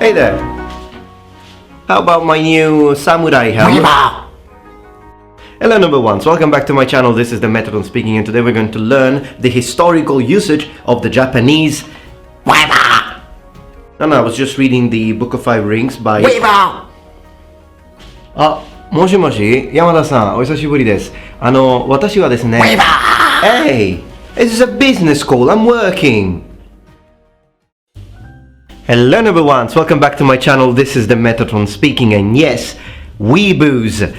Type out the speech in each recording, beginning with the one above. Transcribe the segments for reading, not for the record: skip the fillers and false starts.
Hey there! How about my new samurai helmet? Hello number ones, welcome back to my channel. This is the Metatron speaking, and today we're going to learn the historical usage of the Japanese Weeb. No, I was just reading the Book of Five Rings by Weeb. あ、もしもし、山田さん、お久しぶりです。私はですね Hey! This is a business call, I'm working! Hello number ones, welcome back to my channel. This is the Metatron speaking, and yes, Weeboos.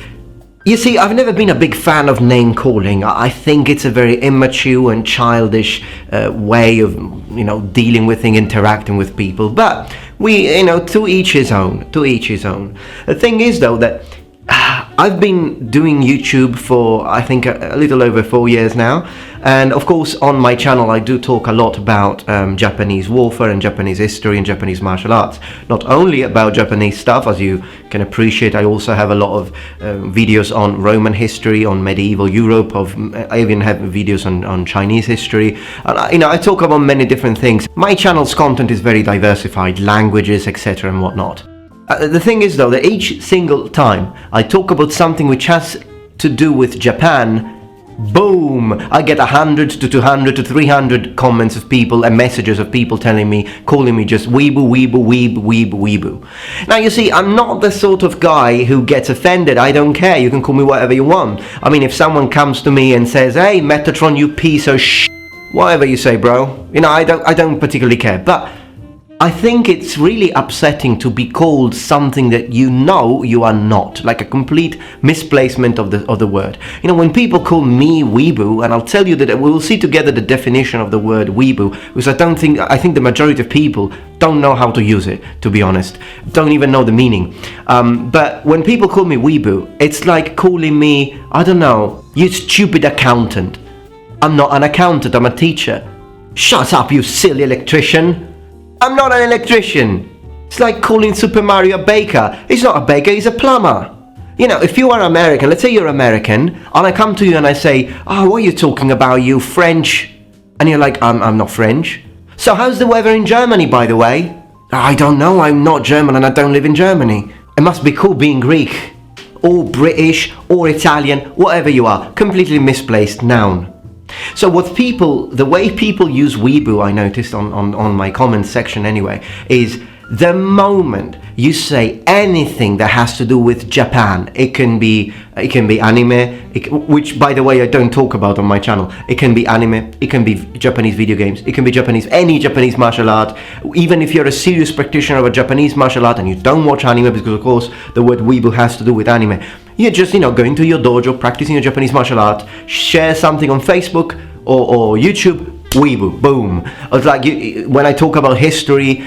You see, I've never been a big fan of name calling. I think it's a very immature and childish way of, dealing with things, interacting with people. But we, to each his own, to each his own. The thing is though that I've been doing YouTube for, I think, a little over 4 years now. And of course, on my channel, I do talk a lot about Japanese warfare and Japanese history and Japanese martial arts. Not only about Japanese stuff, as you can appreciate, I also have a lot of videos on Roman history, on medieval Europe. I even have videos on Chinese history. And, I talk about many different things. My channel's content is very diversified, languages, etc. and whatnot. The thing is though, that each single time I talk about something which has to do with Japan, boom, I get 100 to 200 to 300 comments of people and messages of people calling me just Weeboo, Weeboo, Weeb, Weeb, Weeboo. Now you see, I'm not the sort of guy who gets offended. I don't care, you can call me whatever you want. I mean, if someone comes to me and says, hey Metatron, you piece of whatever you say, bro, I don't particularly care. But I think it's really upsetting to be called something that you are not, like a complete misplacement of the word. When people call me Weeboo, and I'll tell you that we will see together the definition of the word Weeboo, because I think the majority of people don't know how to use it, to be honest, don't even know the meaning. But when people call me Weeboo, it's like calling me, I don't know, you stupid accountant. I'm not an accountant, I'm a teacher. Shut up, you silly electrician. I'm not an electrician. It's like calling Super Mario a baker. He's not a baker, he's a plumber. If you are American, let's say you're American, and I come to you and I say, oh, what are you talking about, you French? And you're like, I'm not French. So how's the weather in Germany, by the way? I don't know, I'm not German and I don't live in Germany. It must be cool being Greek, or British, or Italian, whatever you are. Completely misplaced noun. So the way people use Weeboo, I noticed on my comments section anyway, is the moment you say anything that has to do with Japan, it can be anime, which by the way I don't talk about on my channel. It can be anime, it can be Japanese video games, it can be any Japanese martial art. Even if you're a serious practitioner of a Japanese martial art and you don't watch anime, because of course the word Weeboo has to do with anime. You're just, going to your dojo, practicing your Japanese martial art, share something on Facebook or YouTube, Weeboo, boom. It's like when I talk about history,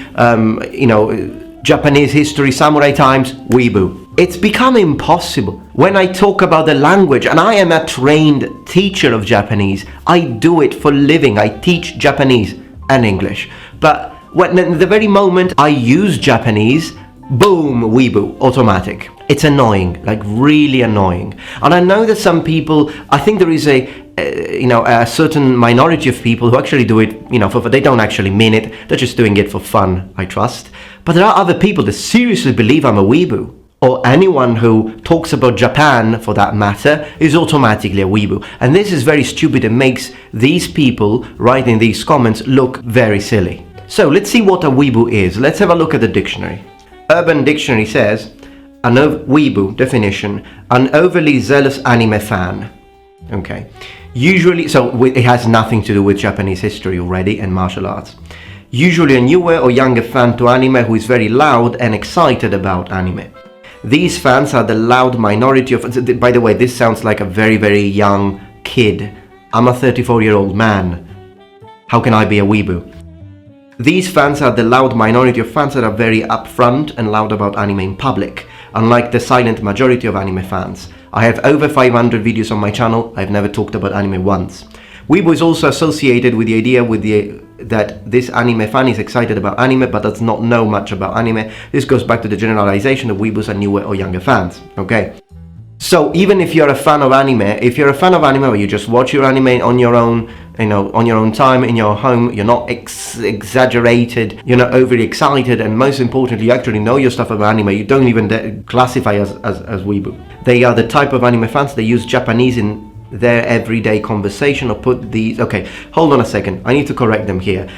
Japanese history, samurai times, Weeboo. It's become impossible. When I talk about the language, and I am a trained teacher of Japanese, I do it for living. I teach Japanese and English. But when the very moment I use Japanese, boom, Weeboo, automatic. It's annoying, like really annoying. And I know that some people, I think there is a certain minority of people who actually do it, they don't actually mean it. They're just doing it for fun, I trust. But there are other people that seriously believe I'm a Weeboo. Or anyone who talks about Japan, for that matter, is automatically a Weeboo. And this is very stupid and makes these people writing these comments look very silly. So let's see what a Weeboo is. Let's have a look at the dictionary. Urban Dictionary says, Weeboo definition, an overly zealous anime fan. Okay. Usually, so it has nothing to do with Japanese history already and martial arts. Usually a newer or younger fan to anime who is very loud and excited about anime. These fans are the loud minority of... By the way, this sounds like a very, very young kid. I'm a 34-year-old man. How can I be a Weeboo? These fans are the loud minority of fans that are very upfront and loud about anime in public, unlike the silent majority of anime fans. I have over 500 videos on my channel. I've never talked about anime once. Weeboo is also associated with the idea that this anime fan is excited about anime but does not know much about anime. This goes back to the generalization of Weeboos are newer or younger fans. Okay. So even if you're a fan of anime, or you just watch your anime on your own, on your own time in your home, you're not exaggerated, you're not overly excited, and most importantly, you actually know your stuff about anime. You don't even classify as weeboo. They are the type of anime fans that use Japanese in their everyday conversation, or put these. Okay, hold on a second. I need to correct them here.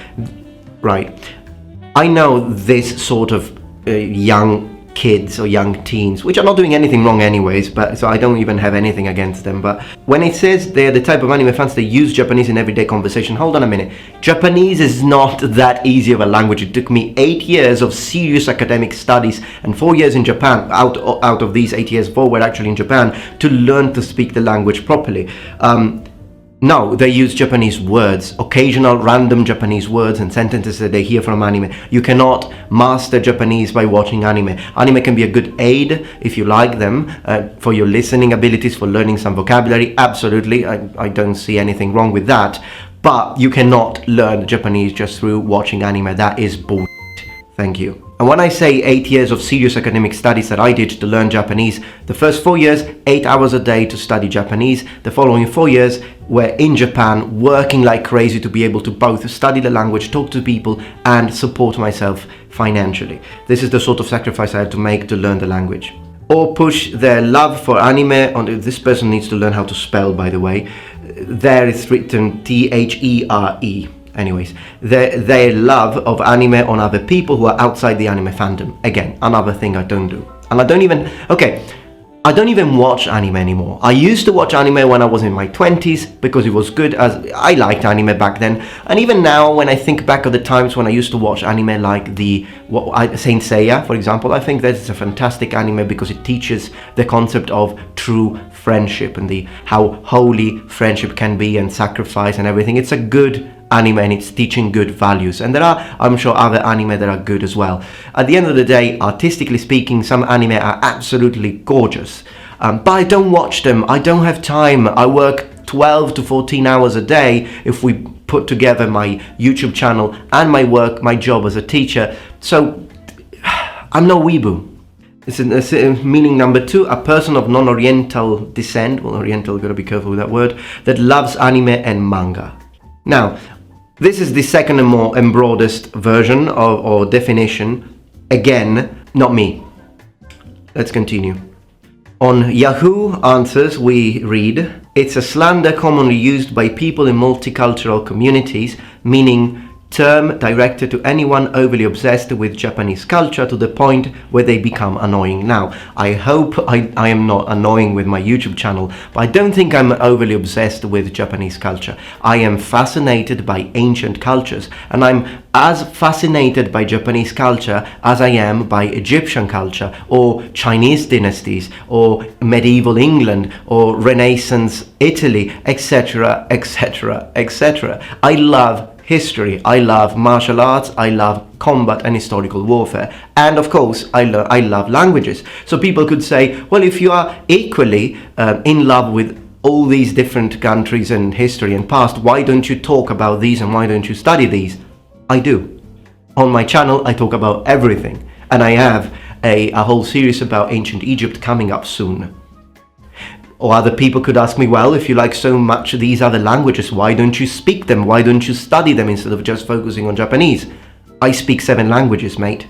Right. I know this sort of young kids or young teens, which are not doing anything wrong anyways, but so I don't even have anything against them. But when it says they're the type of anime fans that use Japanese in everyday conversation, hold on a minute. Japanese is not that easy of a language. It took me 8 years of serious academic studies and 4 years in Japan. Out of these 8 years, 4 were actually in Japan, to learn to speak the language properly. No, they use Japanese words, occasional random Japanese words and sentences that they hear from anime. You cannot master Japanese by watching anime. Anime can be a good aid if you like them, for your listening abilities, for learning some vocabulary. Absolutely, I don't see anything wrong with that. But you cannot learn Japanese just through watching anime. That is bullshit. Thank you. And when I say 8 years of serious academic studies that I did to learn Japanese, the first 4 years, 8 hours a day to study Japanese. The following 4 years were in Japan, working like crazy to be able to both study the language, talk to people, and support myself financially. This is the sort of sacrifice I had to make to learn the language. Or push their love for anime on. This person needs to learn how to spell, by the way. There it's written THERE. Anyways, their love of anime on other people who are outside the anime fandom. Again, another thing I don't do. And I don't even watch anime anymore. I used to watch anime when I was in my 20s because it was good, as I liked anime back then. And even now, when I think back of the times when I used to watch anime like Saint Seiya, for example, I think that it's a fantastic anime because it teaches the concept of true friendship and how holy friendship can be, and sacrifice and everything. It's a good anime and it's teaching good values, and there are, I'm sure, other anime that are good as well. At the end of the day, artistically speaking, some anime are absolutely gorgeous, but I don't watch them. I don't have time. I work 12 to 14 hours a day if we put together my YouTube channel and my job as a teacher, so I'm no weeboo. It's meaning number 2, a person of non-Oriental descent, well, Oriental, gotta be careful with that word, that loves anime and manga. Now, this is the second and broadest version or definition. Again, not me. Let's continue. On Yahoo Answers, we read, it's a slander commonly used by people in multicultural communities, meaning term directed to anyone overly obsessed with Japanese culture to the point where they become annoying. Now, I hope I am not annoying with my YouTube channel, but I don't think I'm overly obsessed with Japanese culture. I am fascinated by ancient cultures, and I'm as fascinated by Japanese culture as I am by Egyptian culture, or Chinese dynasties, or medieval England, or Renaissance Italy, etc., etc., etc. I love history, I love martial arts, I love combat and historical warfare, and of course I love languages. So people could say, well, if you are equally in love with all these different countries and history and past, why don't you talk about these and why don't you study these? I do. On my channel I talk about everything, and I have a whole series about ancient Egypt coming up soon. Or other people could ask me, well, if you like so much these other languages, why don't you speak them? Why don't you study them instead of just focusing on Japanese? I speak 7 languages, mate.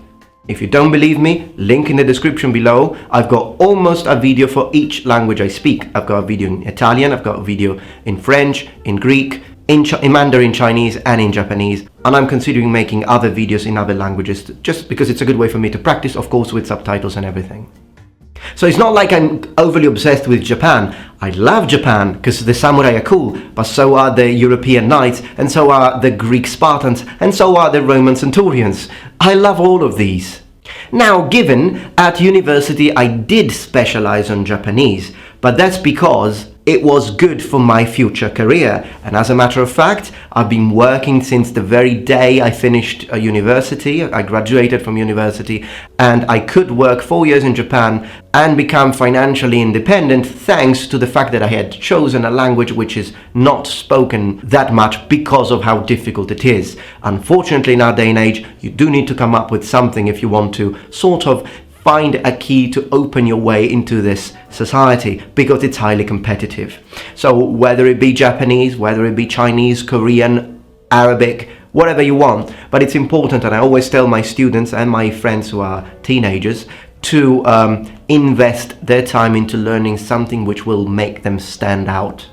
If you don't believe me, link in the description below. I've got almost a video for each language I speak. I've got a video in Italian, I've got a video in French, in Greek, in Mandarin Chinese, and in Japanese. And I'm considering making other videos in other languages, just because it's a good way for me to practice, of course, with subtitles and everything. So it's not like I'm overly obsessed with Japan. I love Japan because the samurai are cool, but so are the European knights, and so are the Greek Spartans, and so are the Roman centurions. I love all of these. Now, given at university I did specialize on Japanese, but that's because it was good for my future career, and as a matter of fact, I've been working since the very day I finished university. I graduated from university, and I could work 4 years in Japan and become financially independent thanks to the fact that I had chosen a language which is not spoken that much because of how difficult it is. Unfortunately, in our day and age, you do need to come up with something if you want to sort of find a key to open your way into this society, because it's highly competitive. So whether it be Japanese, whether it be Chinese, Korean, Arabic, whatever you want, but it's important, and I always tell my students and my friends who are teenagers to invest their time into learning something which will make them stand out.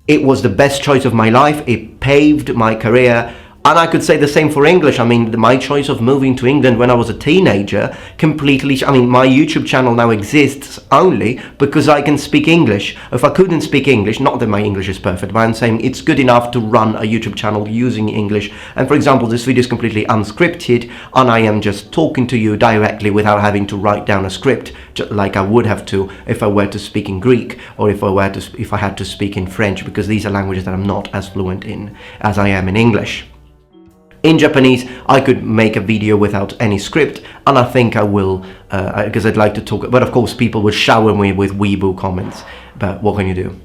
It was the best choice of my life. It paved my career. And I could say the same for English. I mean, my choice of moving to England when I was a teenager completely... I mean, my YouTube channel now exists only because I can speak English. If I couldn't speak English, not that my English is perfect, but I'm saying it's good enough to run a YouTube channel using English. And for example, this video is completely unscripted, and I am just talking to you directly without having to write down a script, just like I would have to if I were to speak in Greek, or if I had to speak in French, because these are languages that I'm not as fluent in as I am in English. In Japanese, I could make a video without any script, and I think I will, because I'd like to talk, but of course people would shower me with Weeboo comments, but what can you do?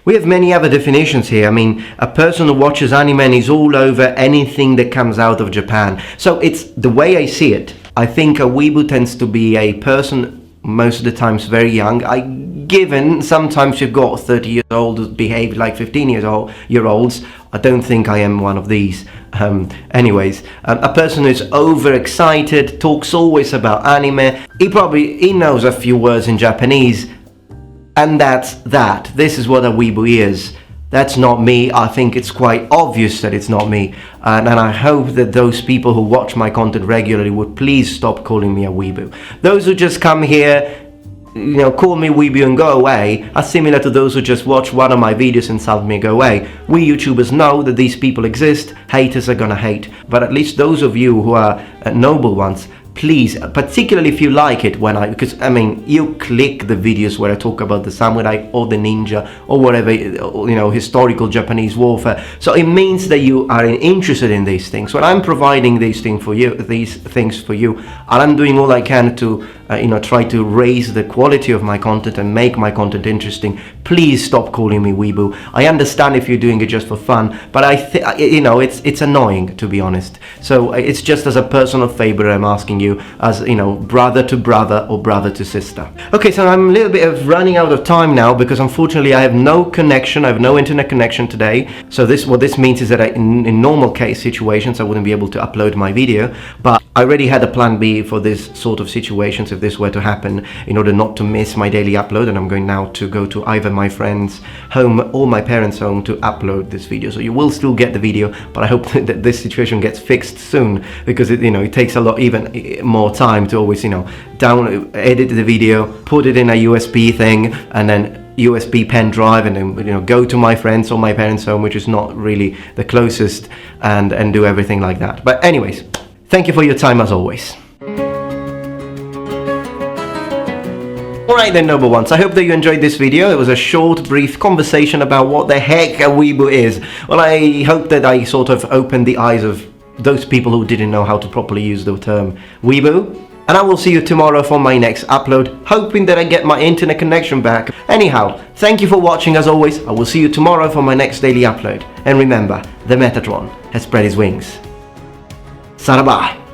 We have many other definitions here. I mean, a person who watches anime and is all over anything that comes out of Japan. So it's the way I see it. I think a Weeboo tends to be a person, most of the times very young. Given sometimes you've got 30 years old who behave like 15-year-olds, I don't think I am one of these. Anyways, a person who's overexcited, talks always about anime. He knows a few words in Japanese, and that's that. This is what a Weeboo is. That's not me. I think it's quite obvious that it's not me, and I hope that those people who watch my content regularly would please stop calling me a Weeboo. Those who just come here, you know, call me Weeboo and go away, are similar to those who just watch one of my videos, insult me and go away. We YouTubers know that these people exist. Haters are gonna hate, but at least those of you who are noble ones, please, particularly if you like it because I mean, you click the videos where I talk about the samurai or the ninja or whatever, you know, historical Japanese warfare. So it means that you are interested in these things. When I'm providing these things for you, and I'm doing all I can to, you know, try to raise the quality of my content and make my content interesting, please stop calling me Weeboo. I understand if you're doing it just for fun, but you know, it's annoying, to be honest. So it's just as a personal favor I'm asking you, as you know, brother to brother or brother to sister. Okay, so I'm a little bit of running out of time now, because unfortunately I have no connection. I have no internet connection today. So what this means is that in normal case situations I wouldn't be able to upload my video, but I already had a plan B for this sort of situations if this were to happen, in order not to miss my daily upload. And I'm going now to go to either my friend's home or my parents' home to upload this video. So you will still get the video, but I hope that this situation gets fixed soon, because it takes a lot, even more time to always, you know, edit the video, put it in a USB thing, and then USB pen drive, and then, you know, go to my friends or my parents' home, which is not really the closest, and do everything like that. But anyways, thank you for your time as always. Alright then, noble ones, I hope that you enjoyed this video. It was a short, brief conversation about what the heck a Weeboo is. Well, I hope that I sort of opened the eyes of those people who didn't know how to properly use the term Weeboo. And I will see you tomorrow for my next upload, hoping that I get my internet connection back. Anyhow, thank you for watching as always. I will see you tomorrow for my next daily upload. And remember, the Metatron has spread his wings. Sarabye!